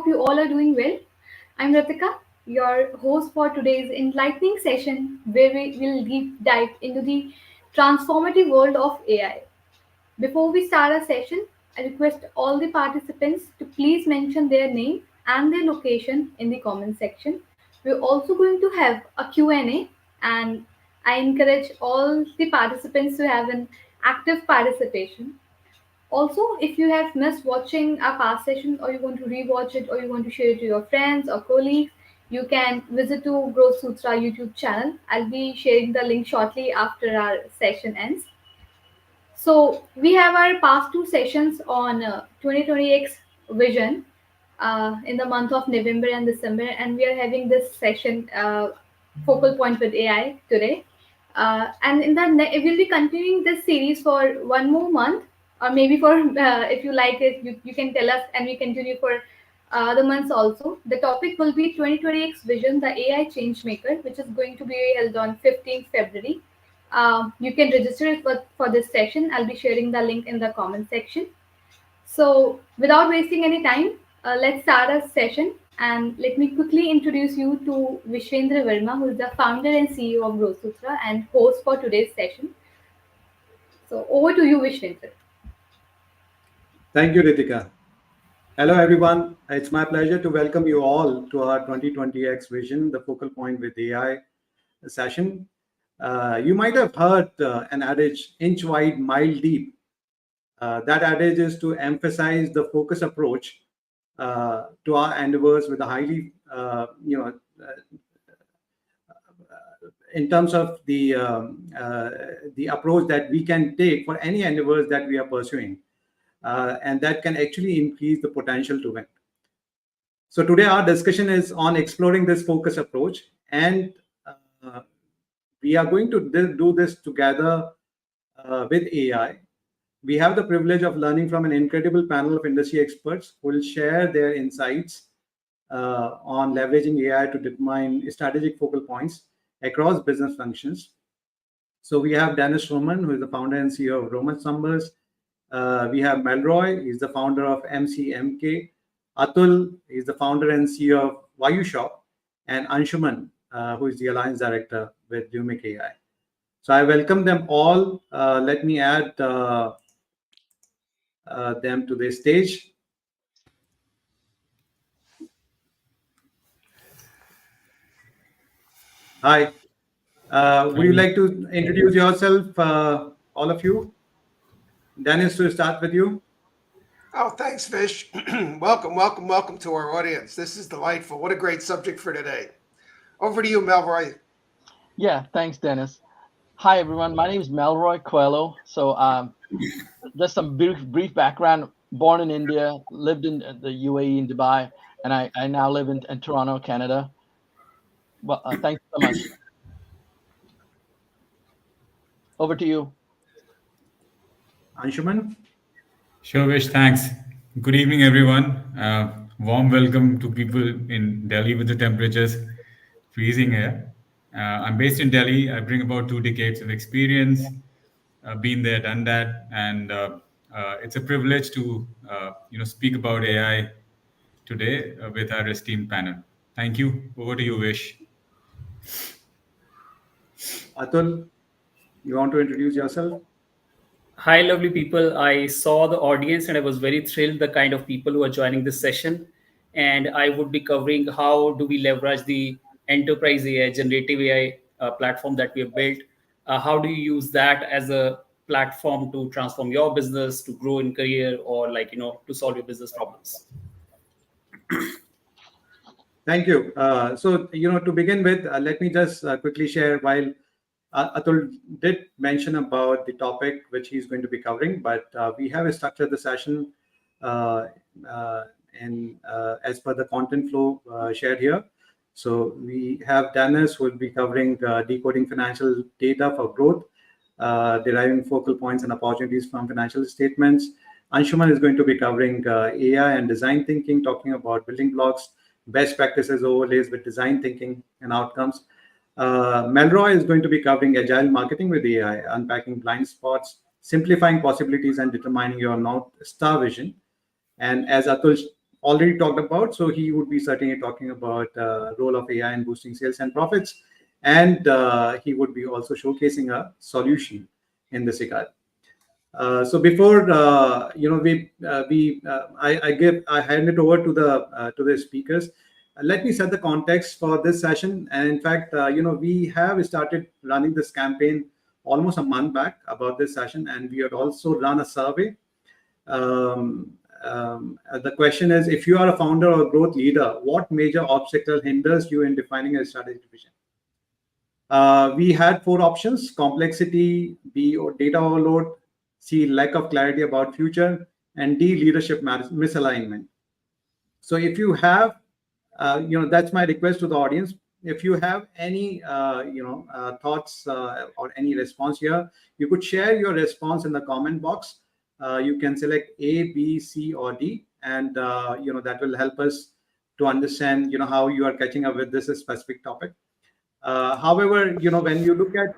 hope you all are doing well. I'm Ratika, your host for today's enlightening session where we will deep dive into the transformative world of AI. Before we start our session, I request all the participants to please mention their name and their location in the comment section. We're also going to have a Q&A, and I encourage all the participants to have an active participation. Also, if you have missed watching our past session or you want to rewatch it or you want to share it to your friends or colleagues, you can visit to Growth Sutra YouTube channel. I'll be sharing the link shortly after our session ends. So we have our past two sessions on 2020X vision in the month of November and December, and we are having this session focal point with AI today. And we'll be continuing this series for one more month, or maybe for if you like it, you can tell us, and we continue for the months also. The topic will be 2020X Vision, the AI Change Maker, which is going to be held on 15th February. You can register it for this session. I'll be sharing the link in the comment section. So, without wasting any time, let's start our session. And let me quickly introduce you to Vishwendra Verma, who is the founder and CEO of Growth Sutra and host for today's session. So, over to you, Vishwendra. Thank you, Ritika. Hello, everyone. It's my pleasure to welcome you all to our 2020X Vision, the focal point with AI session. You might have heard an adage, inch wide, mile deep. That adage is to emphasize the focus approach to our endeavors with a highly, in terms of the approach that we can take for any endeavors that we are pursuing. And that can actually increase the potential to win. So today our discussion is on exploring this focus approach, and we are going to do this together with AI. We have the privilege of learning from an incredible panel of industry experts who will share their insights on leveraging AI to determine strategic focal points across business functions. So we have Dennis Roman, who is the founder and CEO of Roman Numbers. We have Melroy, he's the founder of MCMK. Atul is the founder and CEO of Vayushop, and Anshuman, who is the alliance director with Lumic AI. So I welcome them all. Let me add them to the stage. Hi. Would you like to introduce yourself, all of you? Dennis, to start with you. Oh, thanks, Vish. welcome to our audience. This is delightful. What a great subject for today. Over to you, Melroy. Yeah, thanks, Dennis. Hi, everyone. My name is Melroy Coelho. So just some brief background. Born in India, lived in the UAE in Dubai, and I now live in Toronto, Canada. Well, thanks so much. Over to you. Anshuman? Sure, Vish, thanks. Good evening, everyone. Warm welcome to people in Delhi with the temperatures freezing here. I'm based in Delhi. I bring about 2 decades of experience. Been there, done that, and it's a privilege to speak about AI today with our esteemed panel. Thank you. Over to you, Vish. Atul, you want to introduce yourself? Hi, lovely people. I saw the audience and I was very thrilled the kind of people who are joining this session. And I would be covering how do we leverage the enterprise AI, generative AI platform that we have built. How do you use that as a platform to transform your business, to grow in career, or to solve your business problems? Thank you. So, to begin with, let me just quickly share, while Atul did mention about the topic which he's going to be covering, but we have structured the session as per the content flow shared here. So we have Dennis, who will be covering decoding financial data for growth, deriving focal points and opportunities from financial statements. Anshuman is going to be covering AI and design thinking, talking about building blocks, best practices overlays with design thinking and outcomes. Melroy is going to be covering agile marketing with AI, unpacking blind spots, simplifying possibilities, and determining your North Star vision. And as Atul already talked about. So he would be certainly talking about role of AI in boosting sales and profits, and he would be also showcasing a solution in this regard. So before I hand it over to the speakers. Let me set the context for this session. And in fact, we have started running this campaign almost a month back about this session, and we had also run a survey. The question is, if you are a founder or growth leader, what major obstacle hinders you in defining a strategic vision? We had 4 options: complexity, B, or data overload, C, lack of clarity about future, and D, leadership misalignment. So if you have, that's my request to the audience. If you have any, thoughts or any response here, you could share your response in the comment box. You can select A, B, C, or D, and that will help us to understand, how you are catching up with this specific topic. However, when you look at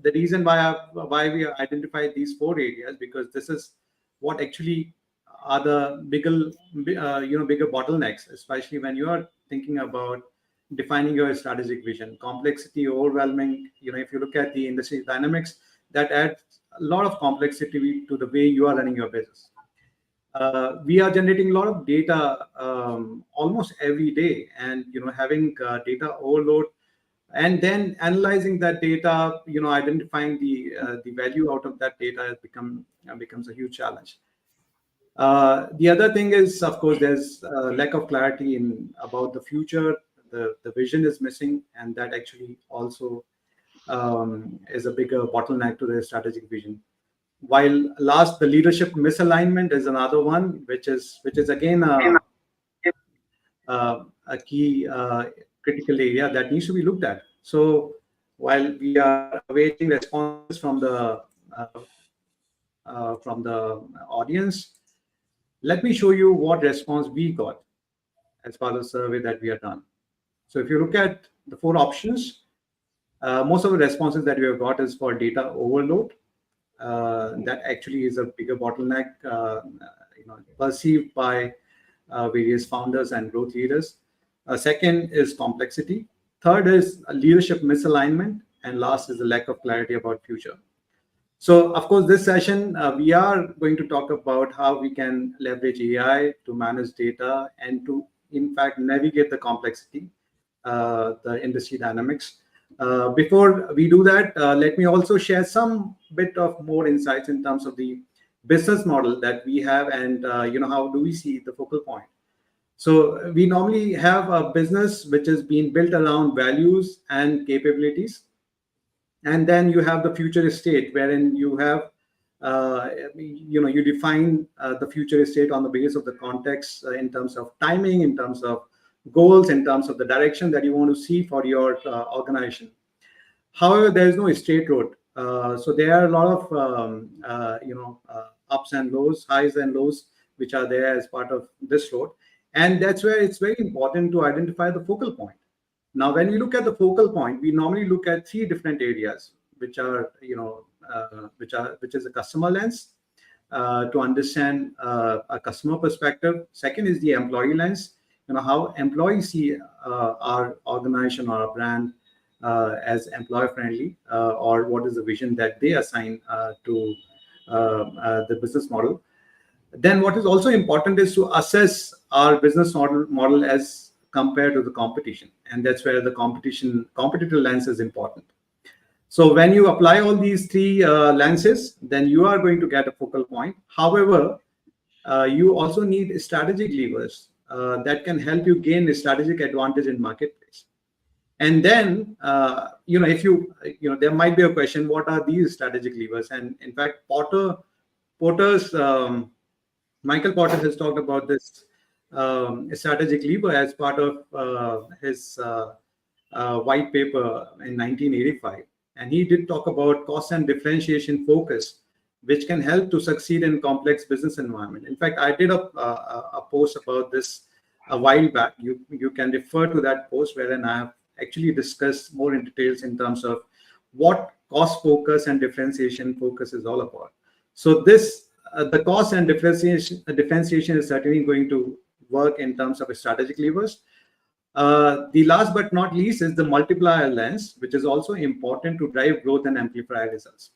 the reason why we identified these 4 areas, because this is what actually are the bigger bottlenecks, especially when you are thinking about defining your strategic vision. Complexity, overwhelming. If you look at the industry dynamics, that adds a lot of complexity to the way you are running your business. We are generating a lot of data almost every day, and having data overload, and then analyzing that data, identifying the value out of that data becomes a huge challenge. The other thing is, of course, there's lack of clarity about the future. The vision is missing, and that actually also is a bigger bottleneck to the strategic vision. While last, the leadership misalignment is another one, which is again a key critical area that needs to be looked at. So while we are awaiting responses from the audience, let me show you what response we got as part of the survey that we have done. So if you look at the 4 options, most of the responses that we have got is for data overload. That actually is a bigger bottleneck, perceived by various founders and growth leaders. Second is complexity. Third is leadership misalignment, and last is the lack of clarity about future. So, of course, this session we are going to talk about how we can leverage AI to manage data and to, in fact, navigate the complexity, the industry dynamics. Before we do that, let me also share some bit of more insights in terms of the business model that we have, and how do we see the focal point. So we normally have a business which is being built around values and capabilities, and then you have the future state, wherein you have you define the future state on the basis of the context, in terms of timing, in terms of goals, in terms of the direction that you want to see for your organization. However, there is no straight road. So there are a lot of ups and lows, highs and lows, which are there as part of this road. And that's where it's very important to identify the focal point. Now, when we look at the focal point, we normally look at 3 different areas, which are, which is a customer lens, to understand a customer perspective. Second is the employee lens, how employees see our organization or our brand as employer friendly, or what is the vision that they assign to the business model. Then what is also important is to assess our business model as compared to the competition, and that's where the competitor lens is important. So when you apply all these 3 lenses, then you are going to get a focal point. However, you also need strategic levers that can help you gain a strategic advantage in marketplace. And then, if there might be a question, what are these strategic levers? And in fact, Michael Porter has talked about this strategic lever as part of his white paper in 1985. And he did talk about cost and differentiation focus, which can help to succeed in complex business environment. In fact, I did a post about this a while back. You can refer to that post, wherein I have actually discussed more in details in terms of what cost focus and differentiation focus is all about. So this the cost and differentiation is certainly going to work in terms of strategic levers. The last but not least is the multiplier lens, which is also important to drive growth and amplify results.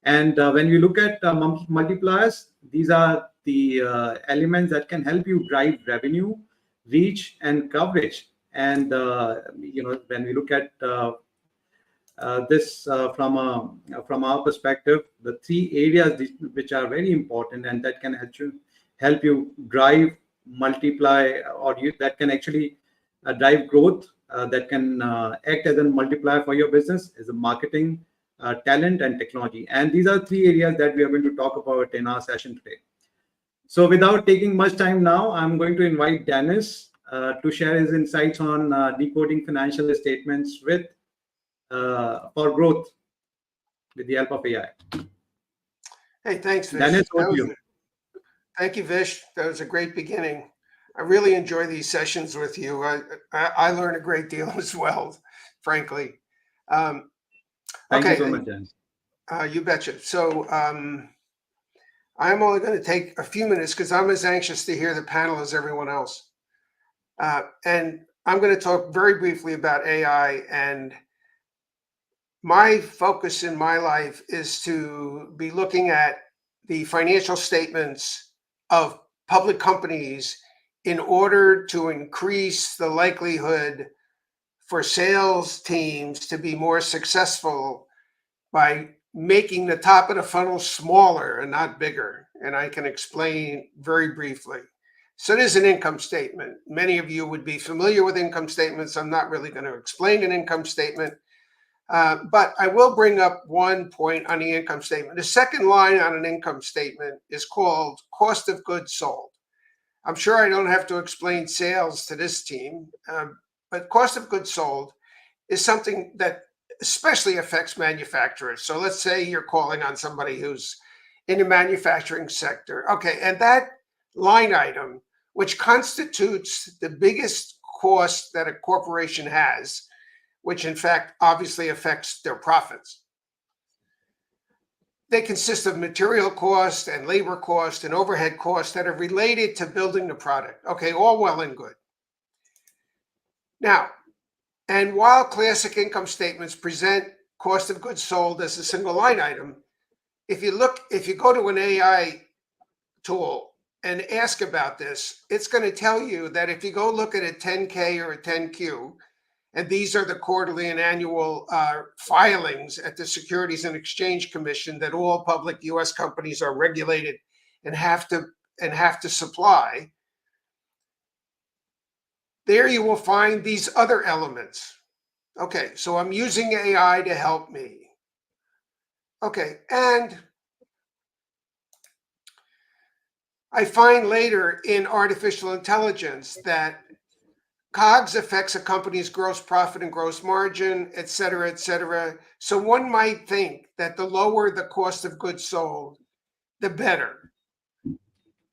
And when we look at multipliers, these are the elements that can help you drive revenue, reach, and coverage. And when we look at this from our perspective, the three areas which are very important and that can help you drive, multiply, or that can actually drive growth, that can act as a multiplier for your business, is the marketing, talent, and technology. And these are three areas that we are going to talk about in our session today. So without taking much time now, I'm going to invite Dennis to share his insights on decoding financial statements for growth with the help of AI. Hey, thanks, Vish. Dennis, over to you. Thank you, Vish. That was a great beginning. I really enjoy these sessions with you. I learn a great deal as well, frankly. Thank you so much, Dennis. You betcha. So I'm only going to take a few minutes because I'm as anxious to hear the panel as everyone else. And I'm going to talk very briefly about AI. And my focus in my life is to be looking at the financial statements of public companies in order to increase the likelihood for sales teams to be more successful by making the top of the funnel smaller and not bigger. And I can explain very briefly. So there's an income statement. Many of you would be familiar with income statements. I'm not really going to explain an income statement, but I will bring up one point on the income statement. The second line on an income statement is called cost of goods sold. I'm sure I don't have to explain sales to this team, but cost of goods sold is something that especially affects manufacturers. So let's say you're calling on somebody who's in the manufacturing sector. Okay, and that line item, which constitutes the biggest cost that a corporation has, which in fact obviously affects their profits. They consist of material cost and labor cost and overhead costs that are related to building the product. Okay, all well and good. Now, and while classic income statements present cost of goods sold as a single line item, if you go to an AI tool and ask about this, it's going to tell you that if you go look at a 10K or a 10Q, and these are the quarterly and annual filings at the Securities and Exchange Commission that all public U.S. companies are regulated and have to supply. There you will find these other elements. Okay, so I'm using AI to help me. Okay, and I find later in artificial intelligence that COGS affects a company's gross profit and gross margin, et cetera, et cetera. So one might think that the lower the cost of goods sold, the better.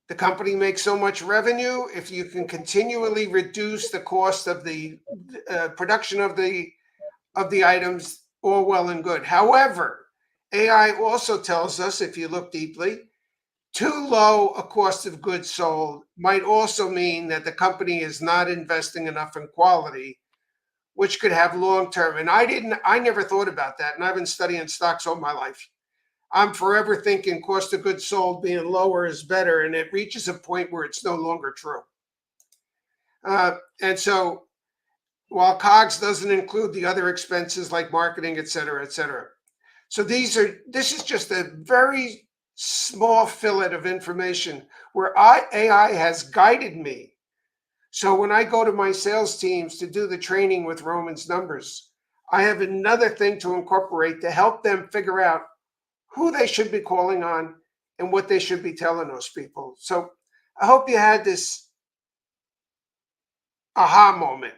The company makes so much revenue. If you can continually reduce the cost of the production of the items, all well and good. However, AI also tells us, if you look deeply, too low a cost of goods sold might also mean that the company is not investing enough in quality, which could have long-term. And I never thought about that. And I've been studying stocks all my life. I'm forever thinking cost of goods sold being lower is better. And it reaches a point where it's no longer true. And so while COGS doesn't include the other expenses like marketing, et cetera, et cetera. So this is just a very small fillet of information where AI has guided me. So when I go to my sales teams to do the training with Roman's numbers, I have another thing to incorporate to help them figure out who they should be calling on and what they should be telling those people. So I hope you had this aha moment.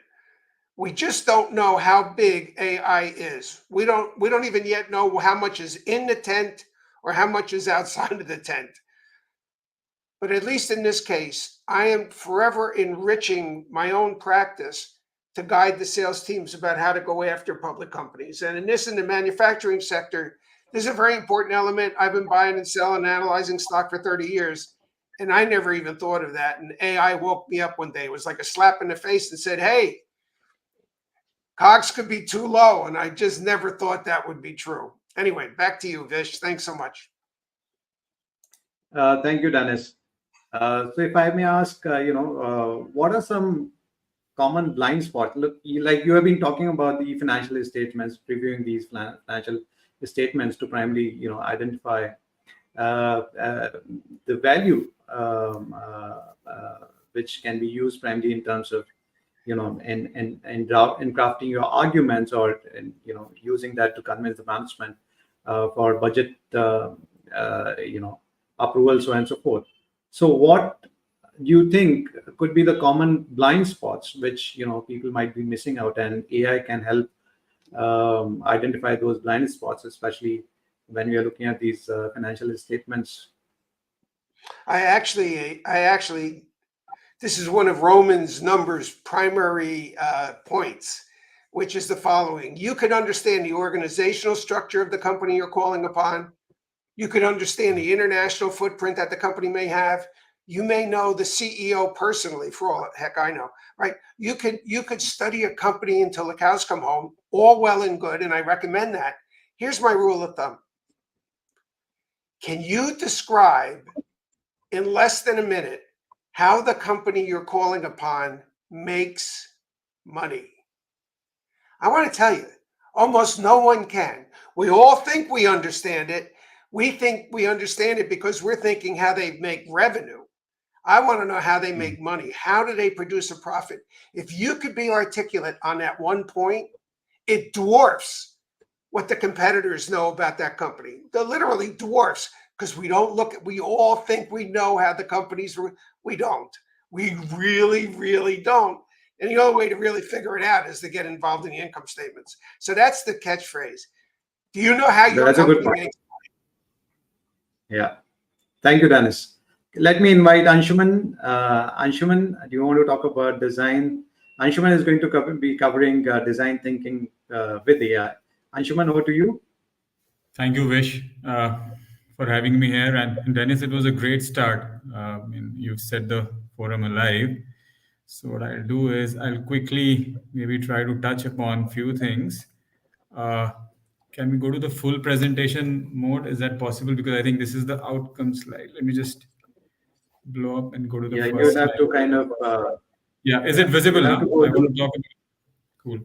We just don't know how big AI is. We don't even yet know how much is in the tent or how much is outside of the tent. But at least in this case, I am forever enriching my own practice to guide the sales teams about how to go after public companies. And in the manufacturing sector, this is a very important element. I've been buying and selling and analyzing stock for 30 years. And I never even thought of that. And AI woke me up one day. It was like a slap in the face and said, hey, COGS could be too low. And I just never thought that would be true. Anyway, back to you, Vish. Thanks so much. Thank you, Dennis. So if I may ask, what are some common blind spots? Look, you have been talking about the financial statements, reviewing these financial statements to primarily, identify the value which can be used primarily in terms of, in crafting your arguments, or using that to convince the management for budget, approval, so on and so forth. So what do you think could be the common blind spots which people might be missing out, and AI can help identify those blind spots, especially when we are looking at these financial statements? I actually, this is one of Roman's numbers' primary points, which is the following. You could understand the organizational structure of the company you're calling upon. You could understand the international footprint that the company may have. You may know the CEO personally, for all the heck I know, right? You could study a company until the cows come home, all well and good, and I recommend that. Here's my rule of thumb. Can you describe in less than a minute how the company you're calling upon makes money? I want to tell you, almost no one can. We all think we understand it. We think we understand it because we're thinking how they make revenue. I want to know how they make money. How do they produce a profit? If you could be articulate on that one point, it dwarfs what the competitors know about that company. It literally dwarfs, because we all think we know how the companies, we don't. We really, really don't. And the only way to really figure it out is to get involved in the income statements. So that's the catchphrase. Do you know how your company makes money? Yeah. Thank you, Dennis. Let me invite Anshuman. Anshuman, do you want to talk about design? Anshuman is going to be covering design thinking with AI. Anshuman, over to you. Thank you, Vish, for having me here. And Dennis, it was a great start. You've set the forum alive. So what I'll do is I'll quickly maybe try to touch upon a few things. Can we go to the full presentation mode? Is that possible? Because I think this is the outcome slide. Let me just blow up and go to the first you have slide. to kind of... is it visible now? I want to talk about... Cool.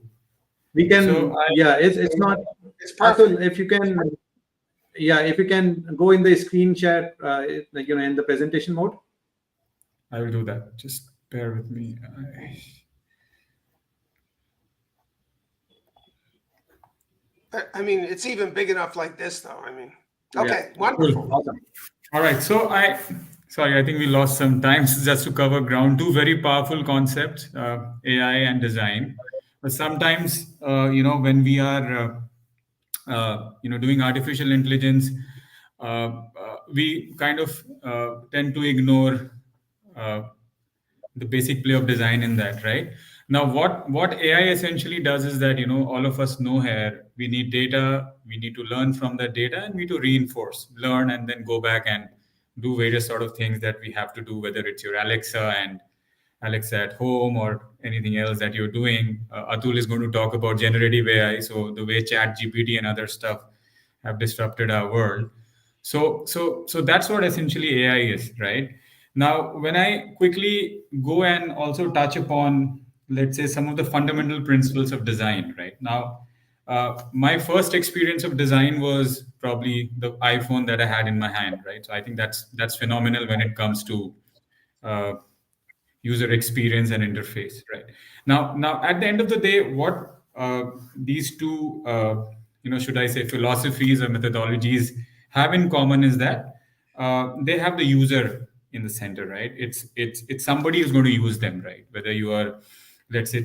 We can... it's not... It's perfect. If you can... if you can go in the screen share, in the presentation mode. I will do that. Just bear with me. I mean, it's even big enough like this, though. I mean, okay, wonderful. Cool. Awesome. All right. So I think we lost some time just to cover ground. Two very powerful concepts, AI and design. But sometimes, when we are, doing artificial intelligence, we kind of tend to ignore the basic play of design in that, right? Now, what AI essentially does is that, all of us know here, we need data, we need to learn from that data, and we need to reinforce, learn, and then go back and do various sort of things that we have to do, whether it's your Alexa at home or anything else that you're doing. Atul is going to talk about generative AI, so the way ChatGPT and other stuff have disrupted our world. So that's what essentially AI is, right? Now, when I quickly go and also touch upon, let's say, some of the fundamental principles of design, right? Now, my first experience of design was probably the iPhone that I had in my hand, right? So I think that's phenomenal when it comes to user experience and interface, right? Now, at the end of the day, what these two, should I say, philosophies or methodologies have in common is that they have the user in the center, right? It's somebody who's going to use them, right? Whether you are, let's say,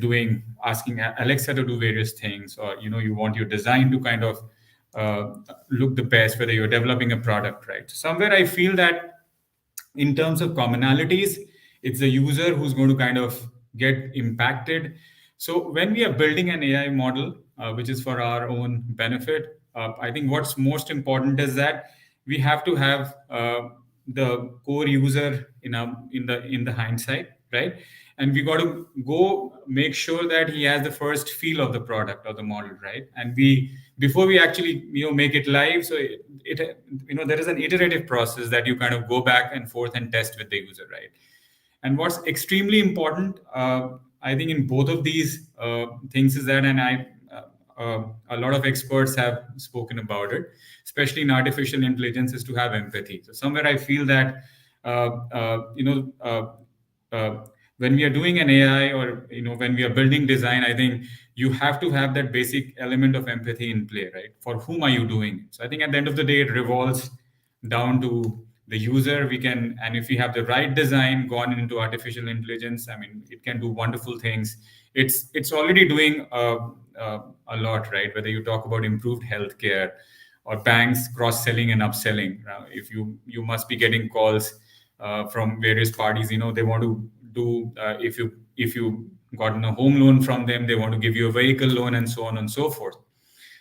asking Alexa to do various things, or you want your design to kind of look the best, whether you're developing a product, right? Somewhere I feel that in terms of commonalities, it's the user who's going to kind of get impacted. So when we are building an AI model, which is for our own benefit, I think what's most important is that we have to have the core user in the hindsight, right? And we got to go make sure that he has the first feel of the product or the model, right? And before we actually make it live, so there is an iterative process that you kind of go back and forth and test with the user, right? And what's extremely important, I think, in both of these things is that, and a lot of experts have spoken about it, especially in artificial intelligence, is to have empathy. So somewhere I feel that when we are doing an AI, or when we are building design, I think you have to have that basic element of empathy in play, right? For whom are you doing it? So I think at the end of the day, it revolves down to the user. And if we have the right design gone into artificial intelligence, I mean, it can do wonderful things. It's already doing a lot, right? Whether you talk about improved healthcare or banks cross-selling and upselling. If you must be getting calls from various parties, they want to do, if you gotten a home loan from them, they want to give you a vehicle loan, and so on and so forth.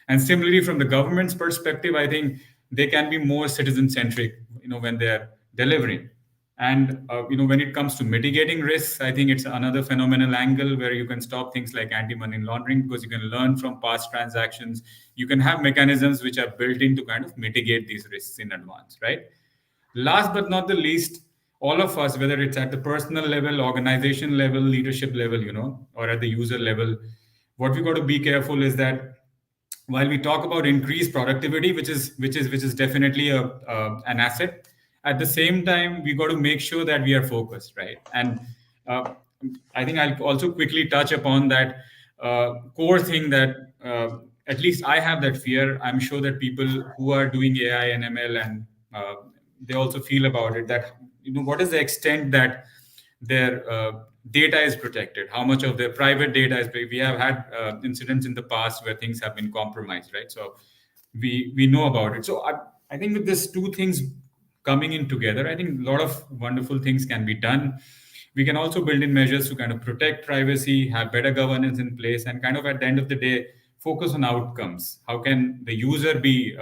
And similarly, from the government's perspective, I think they can be more citizen-centric, when they're delivering. And when it comes to mitigating risks, I think it's another phenomenal angle where you can stop things like anti-money laundering, because you can learn from past transactions. You can have mechanisms which are built in to kind of mitigate these risks in advance, right? Last but not the least, all of us, whether it's at the personal level, organization level, leadership level, or at the user level, what we got to be careful is that while we talk about increased productivity, which is definitely an asset, at the same time we got to make sure that we are focused, right? And I think I'll also quickly touch upon that core thing that at least I have that fear. I'm sure that people who are doing AI and ML, and they also feel about it, that what is the extent that their data is protected, how much of their private data is. We have had incidents in the past where things have been compromised, right? So we know about it. So I think with these two things coming in together, I think a lot of wonderful things can be done. We can also build in measures to kind of protect privacy, have better governance in place, and kind of at the end of the day, focus on outcomes. How can the user be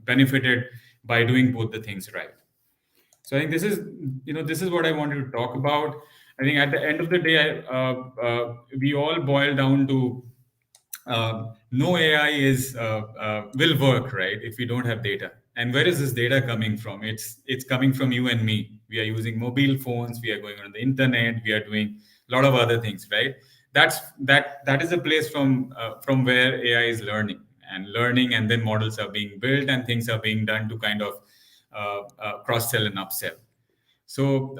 benefited by doing both the things right? So I think this is what I wanted to talk about. I think at the end of the day, we all boil down to no AI will work, right, if we don't have data. And where is this data coming from? It's coming from you and me. We are using mobile phones. We are going on the internet. We are doing a lot of other things, right? That is a place from where AI is learning, and then models are being built and things are being done to kind of cross-sell and upsell. So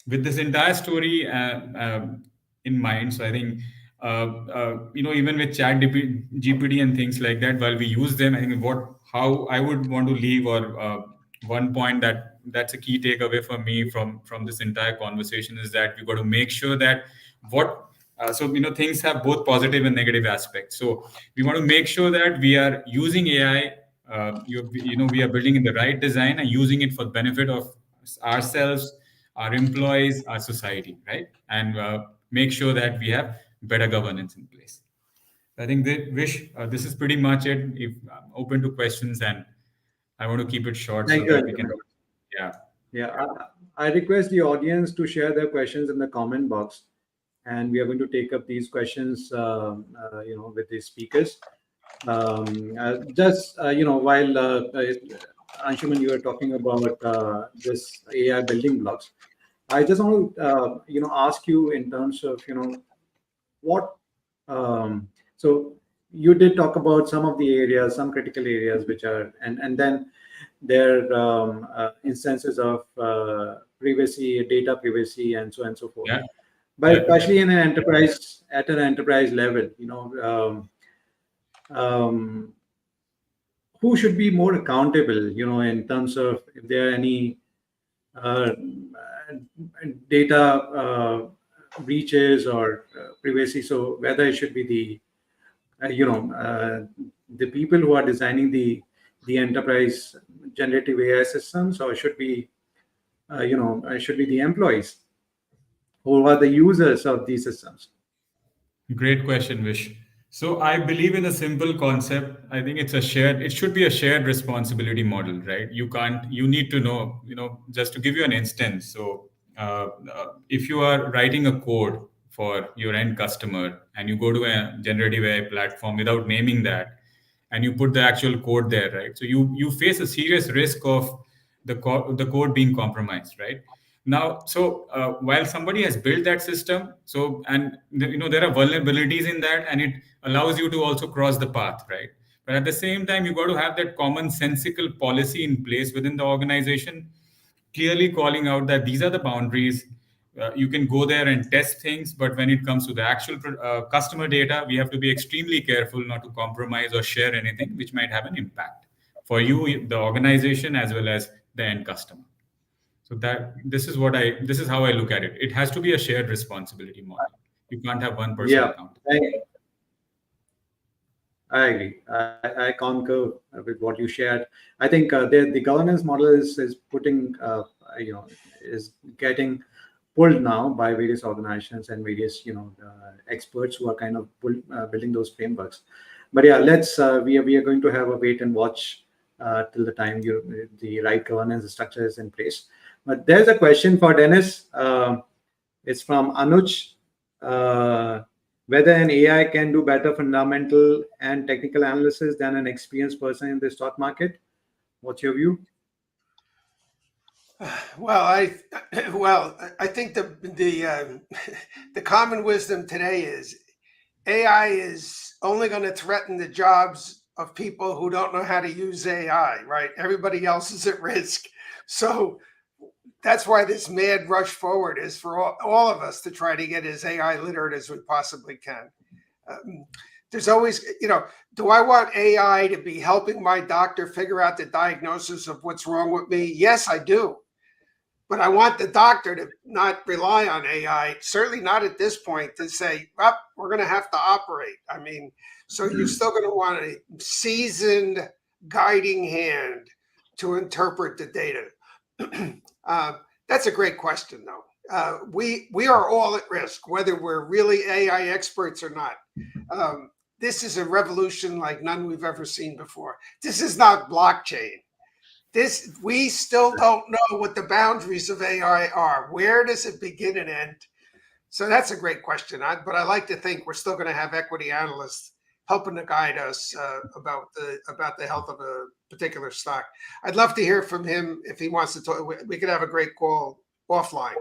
with this entire story in mind, so I think even with ChatGPT and things like that, while we use them, I think how I would want to leave, or one point that's a key takeaway for me from this entire conversation, is that we got to make sure that things have both positive and negative aspects. So we want to make sure that we are using AI. We are building in the right design and using it for the benefit of ourselves, our employees, our society, right? And make sure that we have better governance in place. I think this is pretty much it. If I'm open to questions, and I want to keep it short so that we can. Yeah. I request the audience to share their questions in the comment box, and we are going to take up these questions, with the speakers. While Anshuman, you were talking about this AI building blocks, I just want to ask you in terms of what. So you did talk about some of the areas, some critical areas, which are and then there are instances of privacy, data privacy, and so on and so forth. Yeah. But especially in an enterprise level, who should be more accountable, in terms of if there are any data breaches or privacy. So whether it should be the people who are designing the enterprise generative AI systems, or should be the employees who are the users of these systems. Great question, Vish. So I believe in a simple concept. I think it should be a shared responsibility model, right? You need to know, just to give you an instance. So if you are writing a code for your end customer and you go to a generative AI platform without naming that, and you put the actual code there, right? So you face a serious risk of the code being compromised, right? Now, so while somebody has built that system, so and there are vulnerabilities in that, and it allows you to also cross the path, right? But at the same time, you got to have that common sensical policy in place within the organization, clearly calling out that these are the boundaries. You can go there and test things, but when it comes to the actual customer data, we have to be extremely careful not to compromise or share anything which might have an impact for you, the organization, as well as the end customer. So this is how I look at it. It has to be a shared responsibility model. You can't have one person Yeah, accountable. I agree. I concur with what you shared. I think the governance model is putting, is getting pulled now by various organizations and various, experts who are kind of building those frameworks. But yeah, we are going to have a wait and watch till the time the right governance structure is in place. But there's a question for Dennis. It's from Anuj. Uh, Whether an AI can do better fundamental and technical analysis than an experienced person in the stock market? What's your view? Well, I think the common wisdom today is AI is only going to threaten the jobs of people who don't know how to use AI, right? Everybody else is at risk. So that's why this mad rush forward is for all of us to try to get as AI literate as we possibly can. There's always, do I want AI to be helping my doctor figure out the diagnosis of what's wrong with me? Yes, I do. But I want the doctor to not rely on AI, certainly not at this point, to say, well, we're going to have to operate. I mean, so you're still going to want a seasoned guiding hand to interpret the data. That's a great question, though. We are all at risk, whether we're really AI experts or not. This is a revolution like none we've ever seen before. This is not blockchain. We still don't know what the boundaries of AI are. Where does it begin and end? So that's a great question. But I like to think we're still going to have equity analysts helping to guide us about the health of a particular stock. I'd love to hear from him if he wants to talk. We could have a great call offline.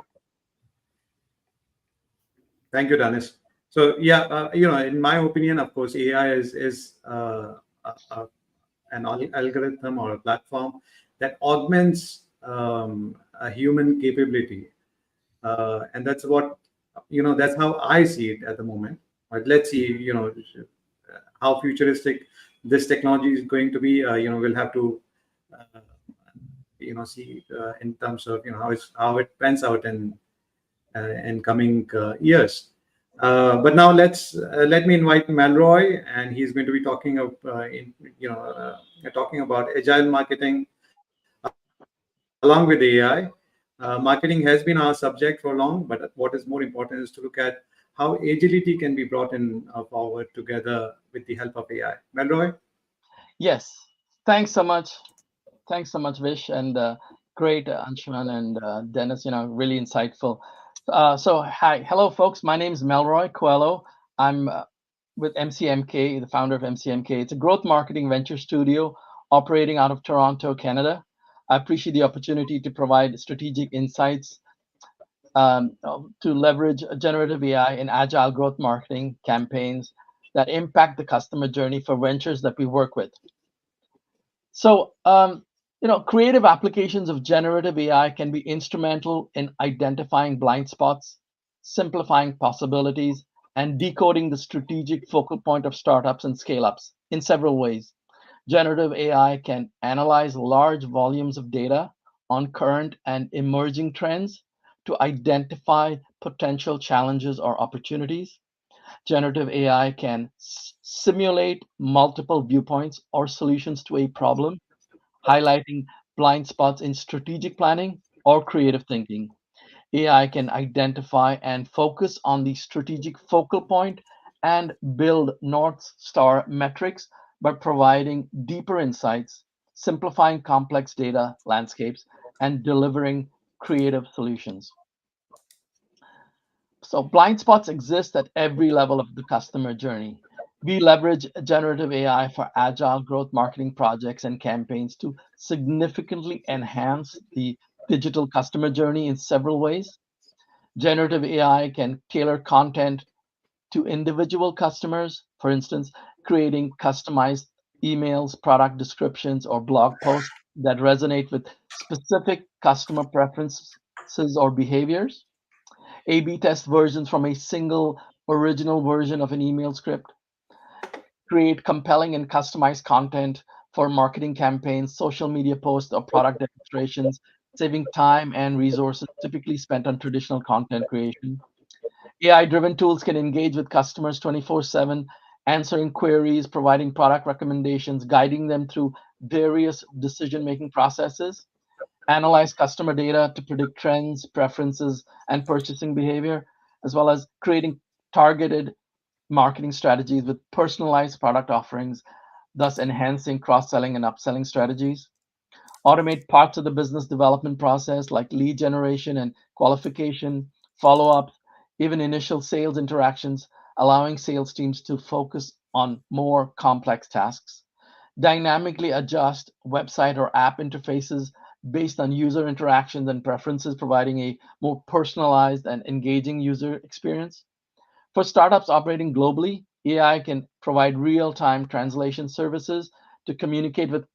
Thank you, Dennis. So yeah, in my opinion, of course, AI is an algorithm or a platform that augments a human capability, and that's that's how I see it at the moment. But let's see, how futuristic this technology is going to be. We'll have to see in terms of how it pans out in coming years. But now let me invite Malroy, and he's going to be talking talking about agile marketing along with AI. Marketing has been our subject for long, but what is more important is to look at how agility can be brought in forward together with the help of AI. Malroy? Yes, thanks so much. Thanks so much, Vish, and great, Anshuman and Dennis. Really insightful. Hello, folks. My name is Melroy Coelho. I'm with MCMK, the founder of MCMK. It's a growth marketing venture studio operating out of Toronto, Canada. I appreciate the opportunity to provide strategic insights to leverage generative AI in agile growth marketing campaigns that impact the customer journey for ventures that we work with. So, creative applications of generative AI can be instrumental in identifying blind spots, simplifying possibilities, and decoding the strategic focal point of startups and scale ups in several ways. Generative AI can analyze large volumes of data on current and emerging trends to identify potential challenges or opportunities. Generative AI can simulate multiple viewpoints or solutions to a problem, highlighting blind spots in strategic planning or creative thinking. AI can identify and focus on the strategic focal point and build North Star metrics by providing deeper insights, simplifying complex data landscapes, and delivering creative solutions. So blind spots exist at every level of the customer journey. We leverage generative AI for agile growth marketing projects and campaigns to significantly enhance the digital customer journey in several ways. Generative AI can tailor content to individual customers, for instance, creating customized emails, product descriptions, or blog posts that resonate with specific customer preferences or behaviors. A/B test versions from a single original version of an email script, create compelling and customized content for marketing campaigns, social media posts, or product demonstrations, saving time and resources typically spent on traditional content creation. AI driven tools can engage with customers 24/7, answering queries, providing product recommendations, guiding them through various decision making processes, analyze customer data to predict trends, preferences, and purchasing behavior, as well as creating targeted marketing strategies with personalized product offerings, thus enhancing cross selling and upselling strategies. Automate parts of the business development process like lead generation and qualification, follow up, even initial sales interactions, allowing sales teams to focus on more complex tasks. Dynamically adjust website or app interfaces based on user interactions and preferences, providing a more personalized and engaging user experience. For startups operating globally, AI can provide real time translation services to communicate with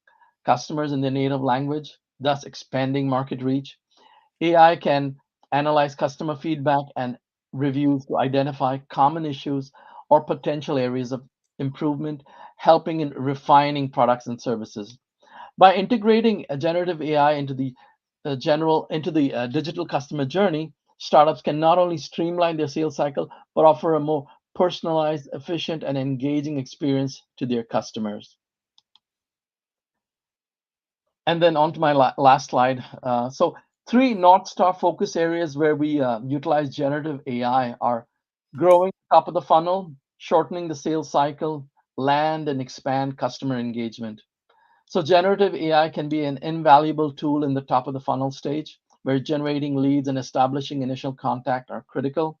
customers in their native language, thus expanding market reach. AI can analyze customer feedback and reviews to identify common issues or potential areas of improvement, helping in refining products and services. By integrating a generative AI into the digital customer journey, startups can not only streamline their sales cycle but offer a more personalized, efficient, and engaging experience to their customers. And then on to my last slide. So three North Star focus areas where we utilize generative AI are growing top of the funnel, shortening the sales cycle, land and expand customer engagement. So generative AI can be an invaluable tool in the top of the funnel stage, where generating leads and establishing initial contact are critical.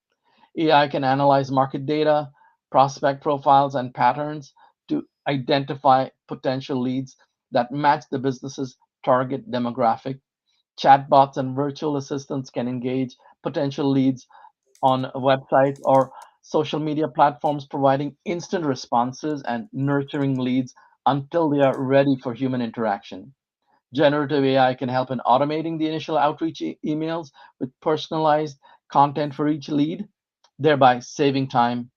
AI can analyze market data, prospect profiles, and patterns to identify potential leads that match the business's target demographic. Chatbots and virtual assistants can engage potential leads on websites or social media platforms, providing instant responses and nurturing leads until they are ready for human interaction. Generative AI can help in automating the initial outreach emails with personalized content for each lead, thereby saving time,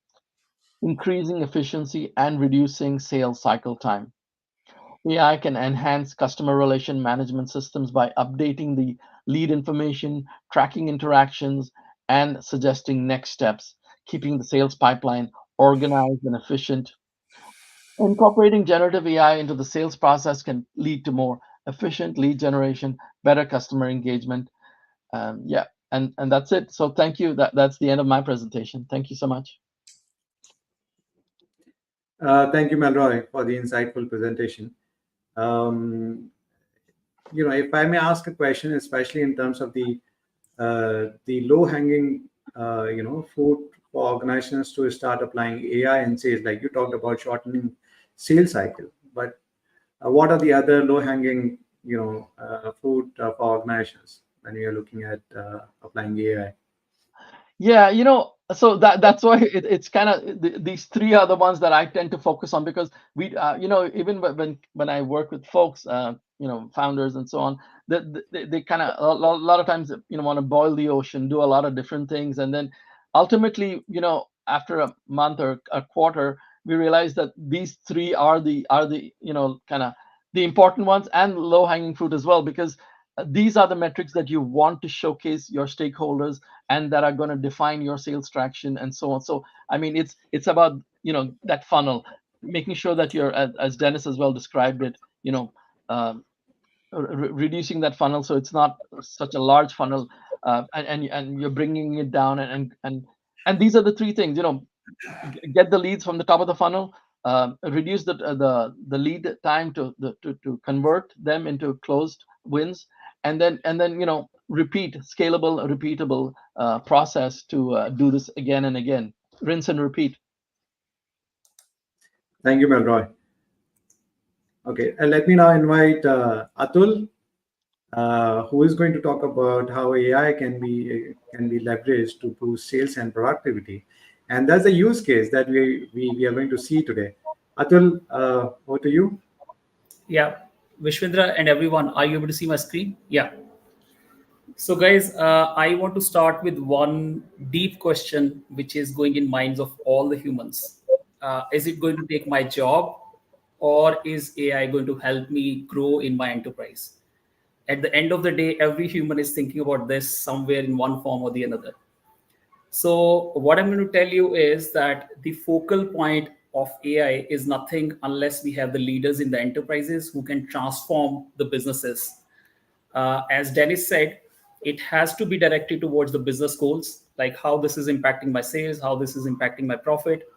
increasing efficiency, and reducing sales cycle time. AI can enhance customer relation management systems by updating the lead information, tracking interactions, and suggesting next steps, keeping the sales pipeline organized and efficient. Incorporating generative AI into the sales process can lead to more efficient lead generation, better customer engagement. Yeah, and that's it. So thank you. That's the end of my presentation. Thank you so much. Thank you, Melroy, for the insightful presentation. If I may ask a question, especially in terms of the low-hanging, fruit for organizations to start applying AI in sales, like you talked about shortening sales cycle, but what are the other low-hanging, fruit for organizations when you're looking at applying AI? Yeah, so that's why it's kind of these three are the ones that I tend to focus on, because we, even when I work with folks, founders and so on, they kind of a lot of times want to boil the ocean, do a lot of different things, and then ultimately, after a month or a quarter, we realize that these three are the kind of the important ones and low hanging fruit as well, because these are the metrics that you want to showcase your stakeholders and that are going to define your sales traction and so on. So I mean, it's about that funnel, making sure that you're, as Dennis as well described it, reducing that funnel so it's not such a large funnel, and you're bringing it down, and these are the three things. get the leads from the top of the funnel, reduce the lead time to convert them into closed wins, and then repeat scalable, repeatable process to do this again and again, rinse and repeat. Thank you, Melroy. Okay, and let me now invite Atul, who is going to talk about how AI can be leveraged to boost sales and productivity. And that's the use case that we are going to see today. Atul, over to you. Yeah, Vishwendra and everyone, are you able to see my screen? Yeah. So guys, I want to start with one deep question, which is going in minds of all the humans. Is it going to take my job, or is AI going to help me grow in my enterprise? At the end of the day, every human is thinking about this somewhere in one form or the another. So what I'm going to tell you is that the focal point of AI is nothing unless we have the leaders in the enterprises who can transform the businesses. As Dennis said, it has to be directed towards the business goals, like how this is impacting my sales, how this is impacting my profit.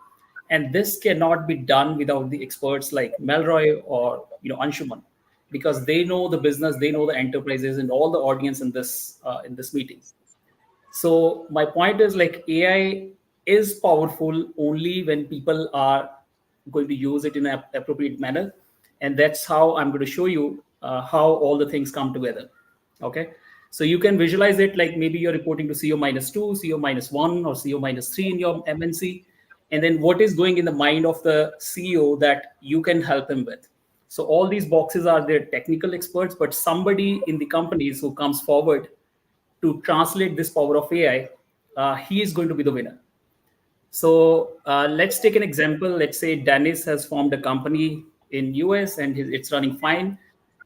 And this cannot be done without the experts like Melroy or Anshuman, because they know the business, they know the enterprises and all the audience in this meeting. So my point is, like, AI is powerful only when people are going to use it in an appropriate manner. And that's how I'm going to show you how all the things come together. Okay. So you can visualize it like maybe you're reporting to CO -2, CO -1, or CO -3 in your MNC. And then what is going in the mind of the CEO that you can help him with. So all these boxes are their technical experts, but somebody in the companies who comes forward to translate this power of AI, he is going to be the winner. So let's take an example. Let's say Dennis has formed a company in US and it's running fine.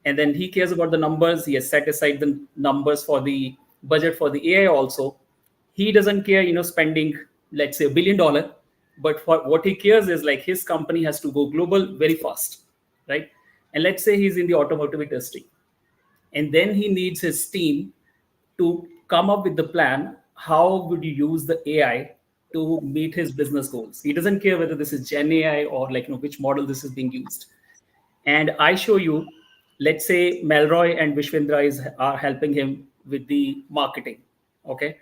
And then he cares about the numbers. He has set aside the numbers for the budget for the AI also. He doesn't care, spending, let's say, $1 billion. But for what he cares is like his company has to go global very fast, right? And let's say he's in the automotive industry. And then he needs his team to come up with the plan. How would you use the AI to meet his business goals? He doesn't care whether this is Gen AI or which model this is being used. And I show you, let's say Melroy and Vishwendra are helping him with the marketing. Okay.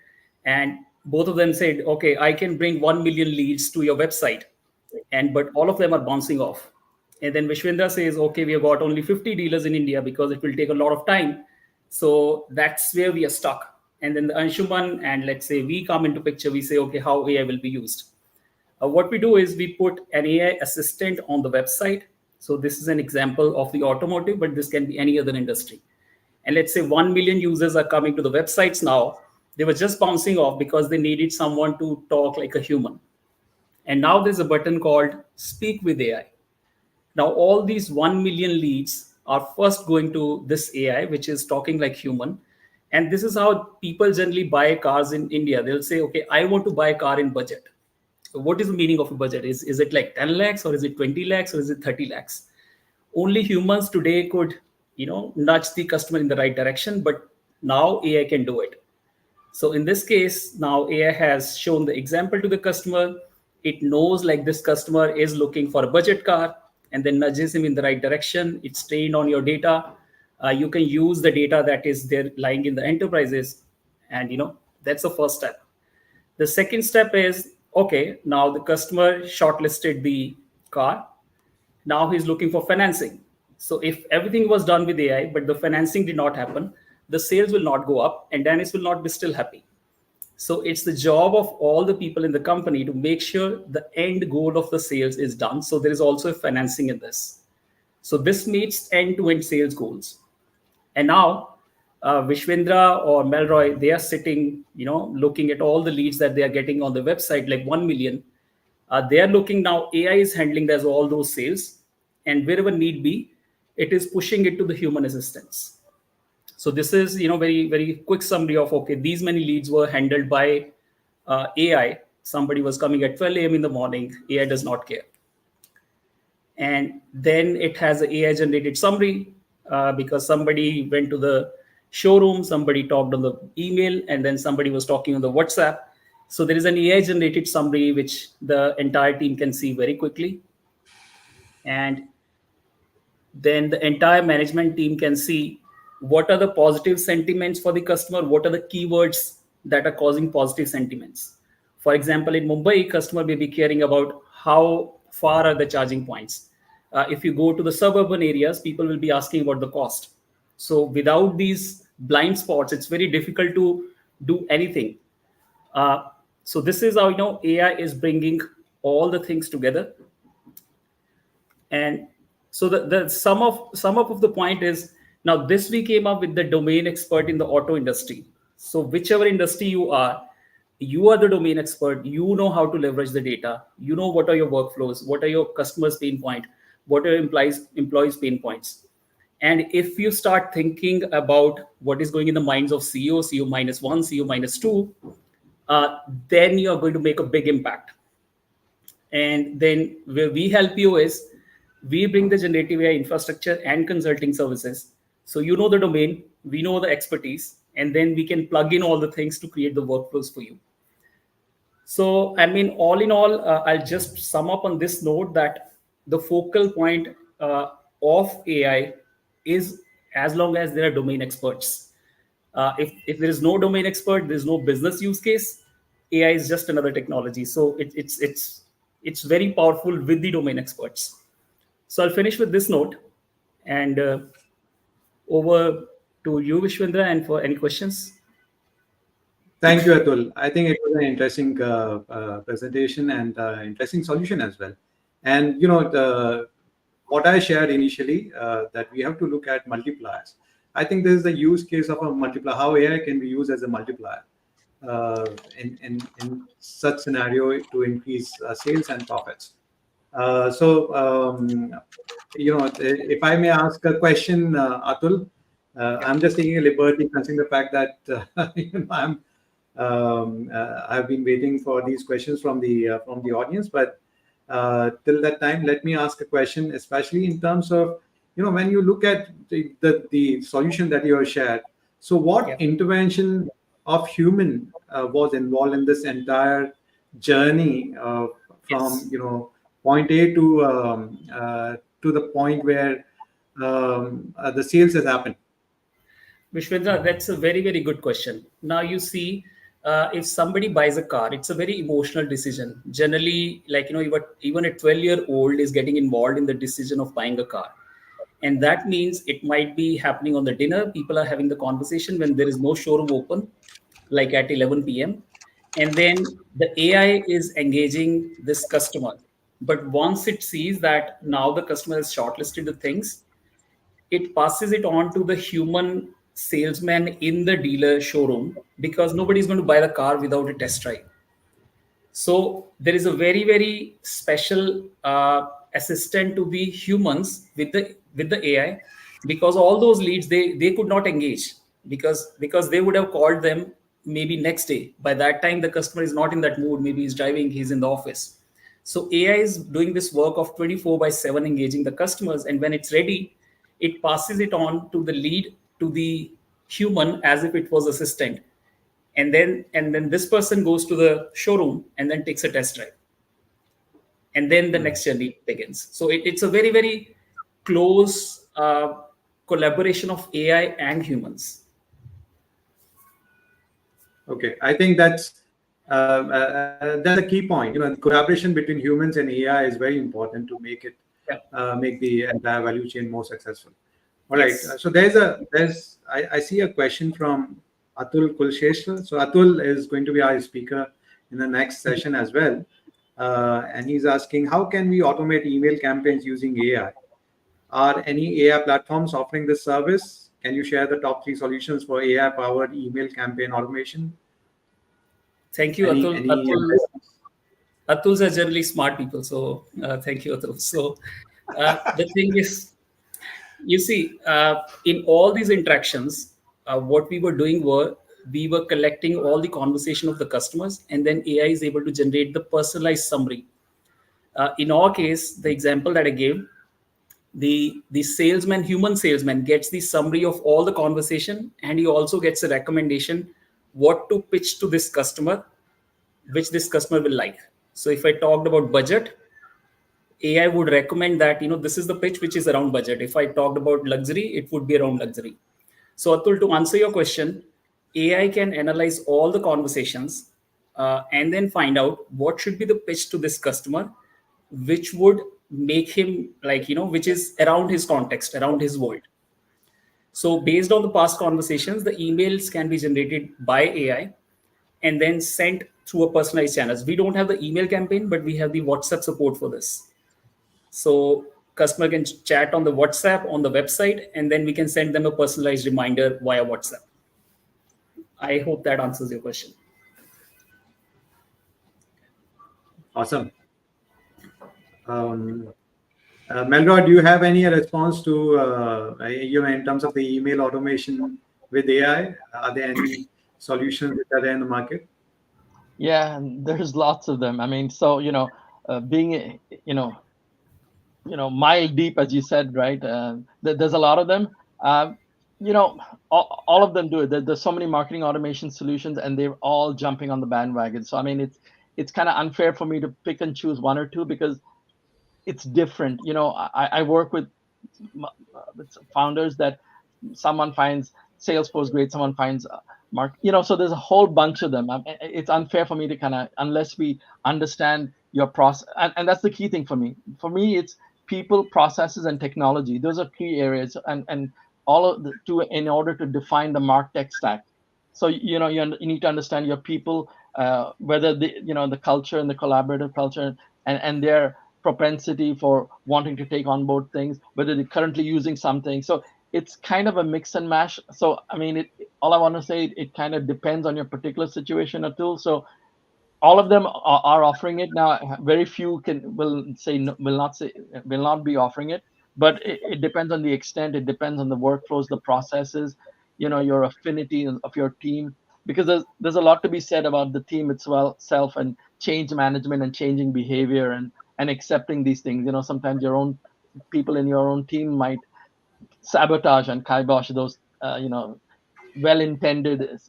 And both of them said, okay, I can bring 1 million leads to your website. But all of them are bouncing off. And then Vishwendra says, okay, we have got only 50 dealers in India because it will take a lot of time. So that's where we are stuck. And then the Anshuman and let's say we come into picture, we say, okay, how AI will be used. What we do is we put an AI assistant on the website. So this is an example of the automotive, but this can be any other industry. And let's say 1 million users are coming to the websites now. They were just bouncing off because they needed someone to talk like a human. And now there's a button called Speak with AI. Now all these 1 million leads are first going to this AI, which is talking like human. And this is how people generally buy cars in India. They'll say, okay, I want to buy a car in budget. So what is the meaning of a budget? Is it like 10 lakhs or is it 20 lakhs or is it 30 lakhs? Only humans today could, nudge the customer in the right direction, but now AI can do it. So in this case, now AI has shown the example to the customer. It knows like this customer is looking for a budget car and then nudges him in the right direction. It's trained on your data. You can use the data that is there lying in the enterprises. And, that's the first step. The second step is, okay, now the customer shortlisted the car. Now he's looking for financing. So if everything was done with AI, but the financing did not happen, the sales will not go up and Dennis will not be still happy. So it's the job of all the people in the company to make sure the end goal of the sales is done. So there is also a financing in this. So this meets end-to-end sales goals. And now Vishwendra or Melroy, they are sitting, looking at all the leads that they are getting on the website, like 1 million. They are looking now, AI is handling there's all those sales. And wherever need be, it is pushing it to the human assistants. So this is, very, very quick summary of, okay, these many leads were handled by AI. Somebody was coming at 12 a.m. in the morning. AI does not care. And then it has an AI generated summary because somebody went to the showroom, somebody talked on the email, and then somebody was talking on the WhatsApp. So there is an AI generated summary which the entire team can see very quickly. And then the entire management team can see what are the positive sentiments for the customer, what are the keywords that are causing positive sentiments. For example, in Mumbai, customer may be caring about how far are the charging points. If you go to the suburban areas, people will be asking about the cost. So without these blind spots, it's very difficult to do anything. So this is how AI is bringing all the things together. And so the sum up of the point is, now this we came up with the domain expert in the auto industry. So whichever industry you are the domain expert. You know how to leverage the data. You know what are your workflows, what are your customers pain point, what are your employees pain points. And if you start thinking about what is going in the minds of CEO minus one, CEO minus two, then you're going to make a big impact. And then where we help you is, we bring the generative AI infrastructure and consulting services. So you know the domain, we know the expertise, and then we can plug in all the things to create the workflows for you. So, I mean, all in all, I'll just sum up on this note that the focal point of AI is, as long as there are domain experts. If there is no domain expert, there's no business use case. AI is just another technology. So it's very powerful with the domain experts. So I'll finish with this note, and over to you, Vishwendra, and for any questions. Thank you, Atul. I think it was an interesting presentation and interesting solution as well. And what I shared initially, that we have to look at multipliers. I think this is the use case of a multiplier, how AI can be used as a multiplier in such scenario to increase sales and profits. If I may ask a question, Atul, I'm just taking a liberty considering the fact that I've been waiting for these questions from the audience, but till that time, let me ask a question, especially in terms of when you look at the solution that you have shared. So, what intervention of human was involved in this entire journey from point A to the point where the sales has happened? Vishwendra, that's a very, very good question. Now you see, if somebody buys a car, it's a very emotional decision. Generally, like even a 12-year-old is getting involved in the decision of buying a car. And that means it might be happening on the dinner. People are having the conversation when there is no showroom open, like at 11 p.m. And then the AI is engaging this customer. But once it sees that now the customer has shortlisted the things, it passes it on to the human salesman in the dealer showroom, because nobody's going to buy the car without a test drive. So there is a very, very special assistant to the humans with the AI, because all those leads they could not engage because they would have called them maybe next day. By that time, the customer is not in that mood. Maybe he's driving, he's in the office. So AI is doing this work of 24/7 engaging the customers. And when it's ready, it passes it on to the lead, to the human, as if it was assistant. And then this person goes to the showroom and then takes a test drive. And then the next journey begins. So it's a very, very close collaboration of AI and humans. Okay, I think that's a key point. The collaboration between humans and AI is very important to make it make the entire value chain more successful. All right. Yes. So I see a question from Atul Kulshesha. So Atul is going to be our speaker in the next session as well. And he's asking, how can we automate email campaigns using AI? Are any AI platforms offering this service? Can you share the top 3 solutions for AI-powered email campaign automation? Thank you, Atul. Atuls are generally smart people. So thank you, Atul. So the thing is, you see, in all these interactions, what we were doing we were collecting all the conversation of the customers, and then AI is able to generate the personalized summary. In our case, the example that I gave, the human salesman gets the summary of all the conversation, and he also gets a recommendation what to pitch to this customer which this customer will like. So if I talked about budget, AI would recommend that, this is the pitch which is around budget. If I talked about luxury, it would be around luxury. So Atul, to answer your question, AI can analyze all the conversations and then find out what should be the pitch to this customer, which would make him which is around his context, around his world. So based on the past conversations, the emails can be generated by AI and then sent through a personalized channels. We don't have the email campaign, but we have the WhatsApp support for this. So customer can chat on the WhatsApp on the website, and then we can send them a personalized reminder via WhatsApp. I hope that answers your question. Awesome. Melroy, do you have any response to, in terms of the email automation with AI? Are there any solutions that are there in the market? Yeah, there's lots of them. I mean, so being mile deep, as you said, right? There's a lot of them. All of them do it. There's so many marketing automation solutions, and they're all jumping on the bandwagon. So I mean, it's kind of unfair for me to pick and choose one or two because it's different. I work with founders that someone finds Salesforce great, someone finds so there's a whole bunch of them. It's unfair for me to unless we understand your process, and that's the key thing for me. For me, it's people, processes, and technology. Those are key areas, and all of the two in order to define the MarTech stack. So you need to understand your people, whether the culture and the collaborative culture and their propensity for wanting to take on board things, whether they're currently using something. So it's kind of a mix and mash. So I mean, all I want to say, it kind of depends on your particular situation, Atul. So all of them are offering it now. Very few will not be offering it, but it depends on the extent. It depends on the workflows, the processes, your affinity of your team, because there's a lot to be said about the team itself and change management and changing behavior and accepting these things. Sometimes your own people in your own team might sabotage and kibosh those well-intended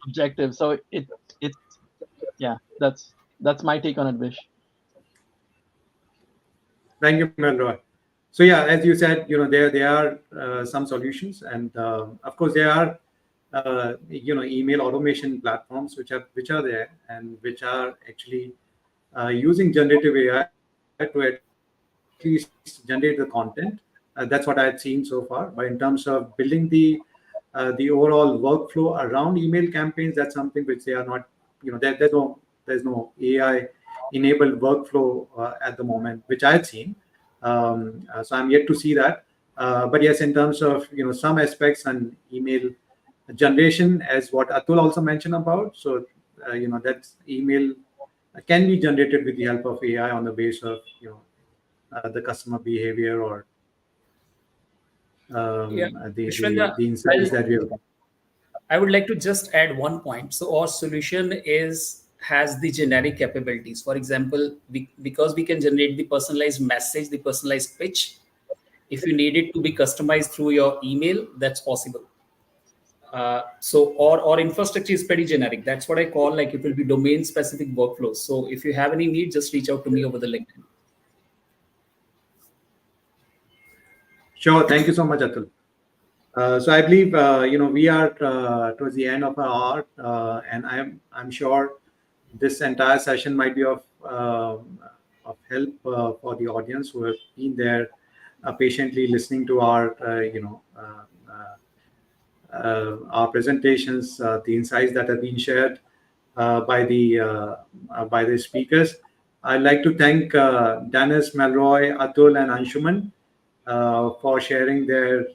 objectives. So it's yeah, that's my take on it, Vish. Thank you, Melroy. So yeah, as you said, there are some solutions, and of course there are email automation platforms which are there and which are actually using generative AI to at least generate the content. That's what I've seen so far. But in terms of building the overall workflow around email campaigns, that's something which they are not. There's no AI enabled workflow at the moment, which I've seen. So I'm yet to see that. But yes, in terms of some aspects and email generation, as what Atul also mentioned about, so that's email can be generated with the help of AI on the basis of the customer behavior or the insights that we have. I would like to just add one point. So our solution has the generic capabilities. For example, because we can generate the personalized message, the personalized pitch. If you need it to be customized through your email, that's possible. So our infrastructure is pretty generic. That's what I call it will be domain specific workflows. So if you have any need, just reach out to me over the LinkedIn. Sure. Thank you so much, Atul. So I believe we are towards the end of our hour, and I'm sure this entire session might be of help for the audience who have been there patiently listening to our presentations, the insights that have been shared by the speakers. I'd like to thank Dennis, Melroy, Atul, and Anshuman for sharing their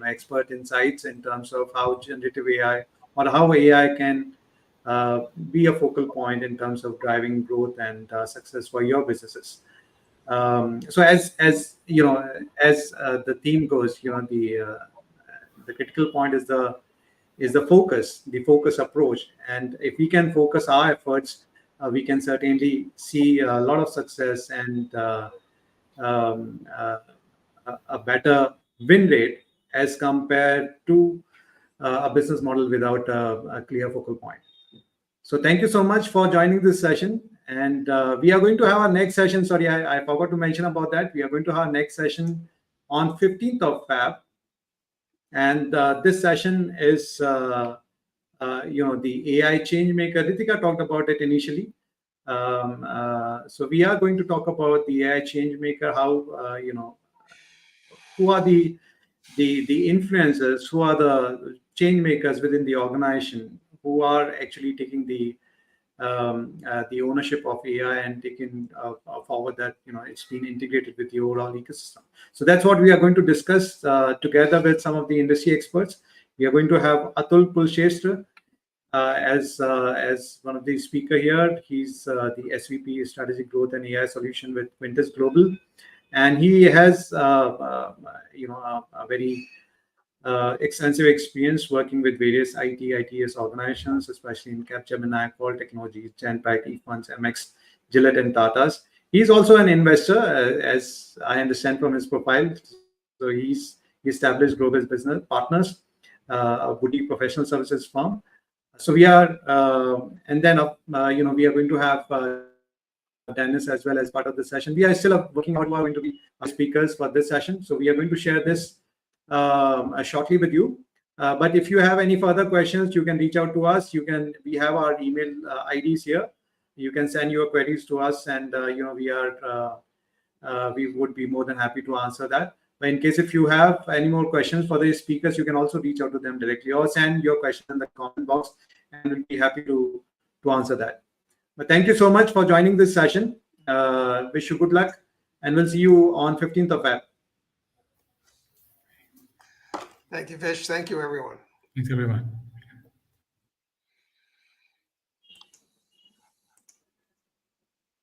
expert insights in terms of how generative AI or how AI can be a focal point in terms of driving growth and success for your businesses. So as the theme goes, the critical point is the focus approach, and if we can focus our efforts, we can certainly see a lot of success and a better win rate as compared to a business model without a clear focal point. So thank you so much for joining this session. And we are going to have our next session. Sorry, I forgot to mention about that. We are going to have our next session on 15th of Feb. And this session is, the AI change maker. Ritika talked about it initially. So we are going to talk about the AI change maker, how, who are the influencers, who are the change makers within the organization, who are actually taking the ownership of AI and taking forward that it's been integrated with the overall ecosystem. So that's what we are going to discuss together with some of the industry experts. We are going to have Atul Pulshestra as one of the speaker here. He's the SVP Strategic Growth and AI Solution with Quintus Global, and he has a very extensive experience working with various ITS organizations, especially in Capgemini, Qual Technologies, Genpact, eFunds, MX, Gillette, and Tatas. He's also an investor, as I understand from his profile. So he established Global Business Partners, a boutique professional services firm. So we are, and then we are going to have Dennis as well as part of the session. We are still working out who are going to be our speakers for this session. So we are going to share this shortly with you. But if you have any further questions, you can reach out to us. We have our email IDs here. You can send your queries to us, and we would be more than happy to answer that. But in case if you have any more questions for the speakers, you can also reach out to them directly or send your question in the comment box, and we'll be happy to answer that. But thank you so much for joining this session. Wish you good luck, and we'll see you on 15th of Feb. Thank you, Vish. Thank you, everyone. Thanks, everyone.